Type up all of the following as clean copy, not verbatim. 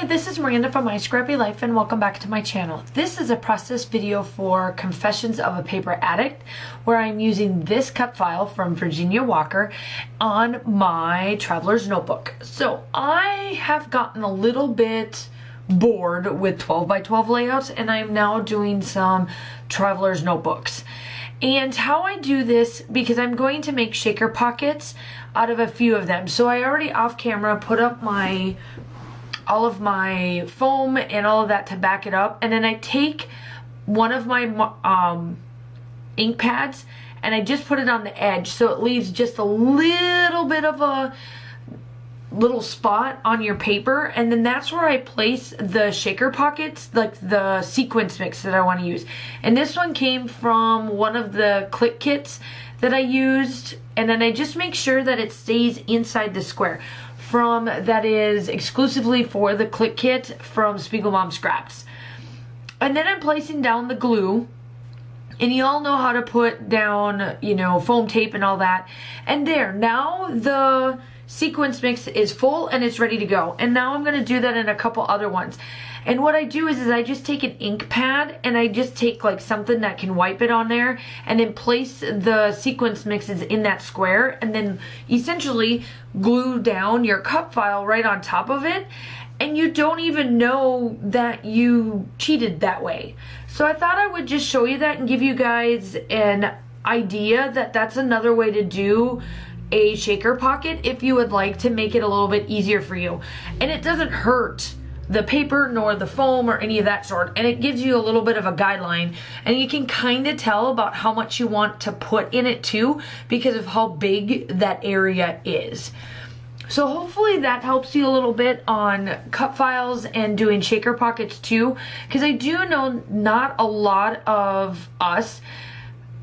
This is Miranda from My Scrappy Life and welcome back to my channel. This is a process video for Confessions of a Paper Addict where I'm using this cut file from Virginia Walker on my traveler's notebook. So I have gotten a little bit bored with 12 by 12 layouts and I'm now doing some traveler's notebooks. And how I do this, because I'm going to make shaker pockets out of a few of them. So I already off camera put up all of my foam and all of that to back it up, and then I take one of my ink pads and I just put it on the edge so it leaves just a little bit of a little spot on your paper, and then that's where I place the shaker pockets, like the sequence mix that I want to use. And this one came from one of the click kits that I used, and then I just make sure that it stays inside the square. That is exclusively for the click kit from Spiegelmom Scraps. And then I'm placing down the glue, and you all know how to put down, you know, foam tape and all that. And there, now the sequence mix is full and it's ready to go. And now I'm going to do that in a couple other ones. And what I do is I just take an ink pad and I just take like something that can wipe it on there and then place the sequence mixes in that square and then essentially glue down your cut file right on top of it, and you don't even know that you cheated that way. So I thought I would just show you that and give you guys an idea that that's another way to do a shaker pocket if you would like to make it a little bit easier for you. And it doesn't hurt the paper nor the foam or any of that sort, and it gives you a little bit of a guideline, and you can kind of tell about how much you want to put in it too because of how big that area is. So hopefully that helps you a little bit on cut files and doing shaker pockets too, because I do know not a lot of us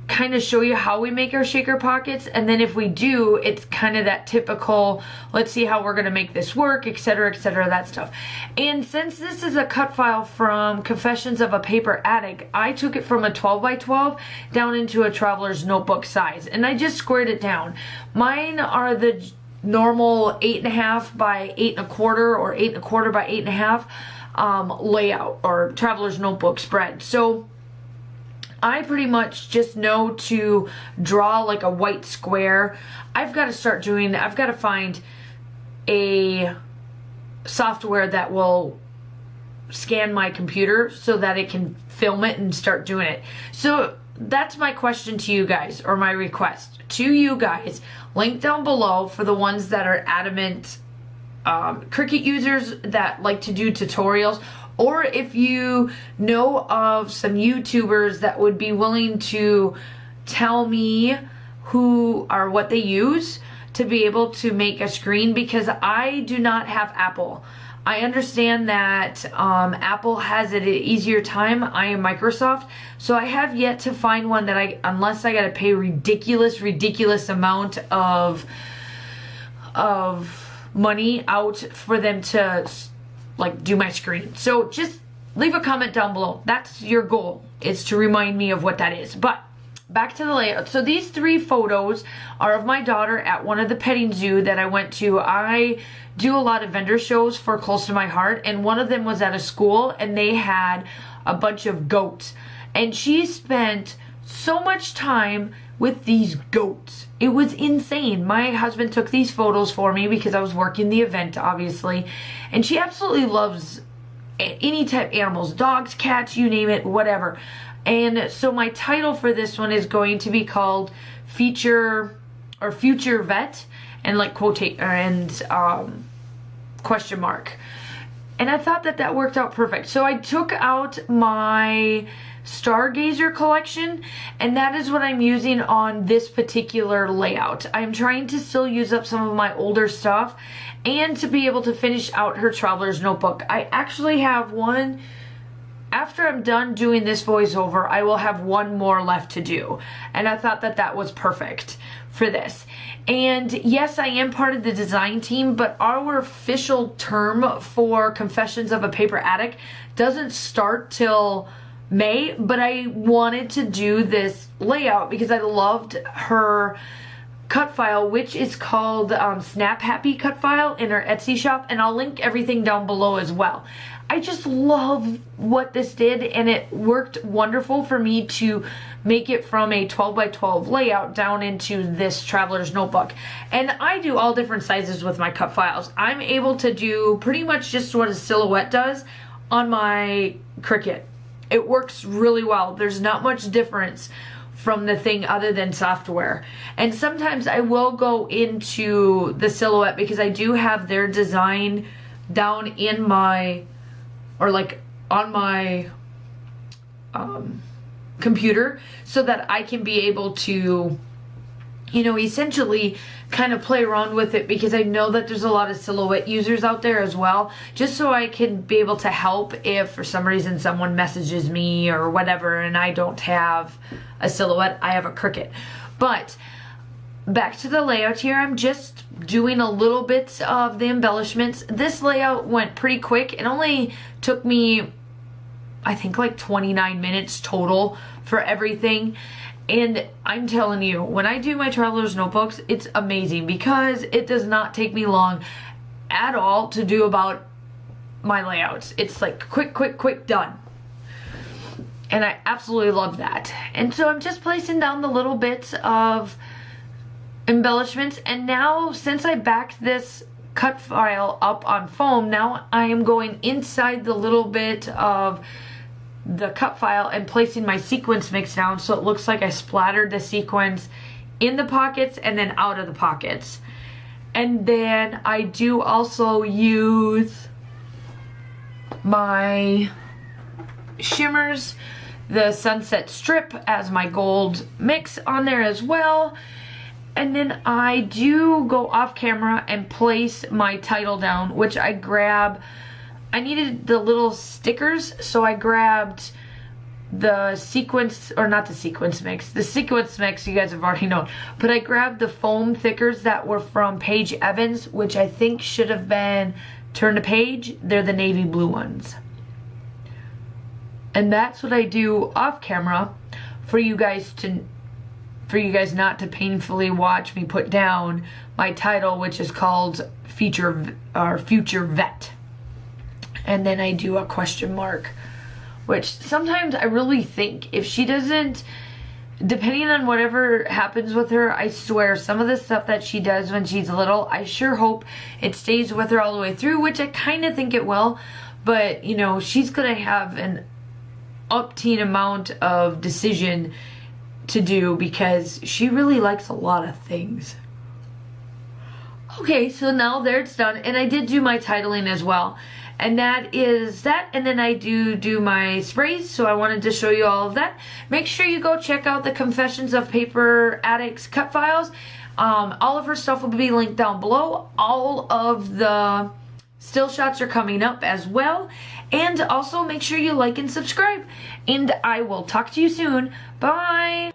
kind of show you how we make our shaker pockets, and then if we do, it's kind of that typical, let's see how we're going to make this work, etc., that stuff. And since this is a cut file from Confessions of a Paper Addict, I took it from a 12 by 12 down into a traveler's notebook size, and I just squared it down. Mine are the normal 8.5 by 8.25 or 8.25 by 8.5 layout or traveler's notebook spread. So I pretty much just know to draw like a white square. I've got to find a software that will scan my computer so that it can film it and start doing it. So that's my question to you guys, or my request to you guys. Link down below for the ones that are adamant Cricut users that like to do tutorials, or if you know of some YouTubers that would be willing to tell me who or what they use to be able to make a screen, because I do not have Apple. I understand that Apple has it an easier time. I am Microsoft, so I have yet to find one that unless I gotta pay ridiculous amount of money out for them to like do my screen. So just leave a comment down below. That's your goal, is to remind me of what that is. But back to the layout. So these 3 photos are of my daughter at one of the petting zoo that I went to. I do a lot of vendor shows for Close to My Heart, and one of them was at a school and they had a bunch of goats, and she spent so much time with these goats. It was insane. My husband took these photos for me because I was working the event, obviously, and she absolutely loves any type of animals, dogs, cats, you name it, whatever. And so my title for this one is going to be called Future Vet, and like question mark. And I thought that worked out perfect. So I took out my Stargazer collection, and that is what I'm using on this particular layout. I'm trying to still use up some of my older stuff and to be able to finish out her traveler's notebook. I actually have one. After I'm done doing this voiceover, I will have one more left to do, and I thought that was perfect for this. And yes, I am part of the design team, but our official term for Confessions of a Paper Addict doesn't start till May, but I wanted to do this layout because I loved her cut file, which is called Snap Happy cut file in our Etsy shop, and I'll link everything down below as well. I just love what this did, and it worked wonderful for me to make it from a 12 by 12 layout down into this traveler's notebook. And I do all different sizes with my cut files. I'm able to do pretty much just what a silhouette does on my Cricut. It works really well. There's not much difference from the thing other than software. And sometimes I will go into the silhouette because I do have their design down in my, or like on my computer, so that I can be able to, you know, essentially kind of play around with it, because I know that there's a lot of silhouette users out there as well, just so I can be able to help if for some reason someone messages me or whatever and I don't have a silhouette, I have a Cricut. But back to the layout here, I'm just doing a little bit of the embellishments. This layout went pretty quick. It only took me, I think, like 29 minutes total for everything. And I'm telling you, when I do my traveler's notebooks, it's amazing because it does not take me long at all to do about my layouts. It's like quick, done. And I absolutely love that. And so I'm just placing down the little bits of embellishments. And now, since I backed this cut file up on foam, now I am going inside the little bit of the cut file and placing my sequence mix down, so it looks like I splattered the sequence in the pockets and then out of the pockets. And then I do also use my shimmers, the Sunset Strip, as my gold mix on there as well. And then I do go off camera and place my title down, which I grab. I needed the little stickers, so I grabbed the sequence, or not the sequence mix, the sequence mix you guys have already known, but I grabbed the foam thickers that were from Paige Evans, which I think should have been Turn to Page. They're the navy blue ones. And that's what I do off camera for you guys not to painfully watch me put down my title, which is called Future Vet. And then I do a question mark, which sometimes I really think if she doesn't, depending on whatever happens with her, I swear some of the stuff that she does when she's little, I sure hope it stays with her all the way through, which I kind of think it will. But, you know, she's going to have an upteen amount of decision to do because she really likes a lot of things. Okay, so now there it's done. And I did do my titling as well. And that is that. And then I do my sprays. So I wanted to show you all of that. Make sure you go check out the Confessions of Paper Addicts cut files. All of her stuff will be linked down below. All of the still shots are coming up as well. And also make sure you like and subscribe. And I will talk to you soon. Bye.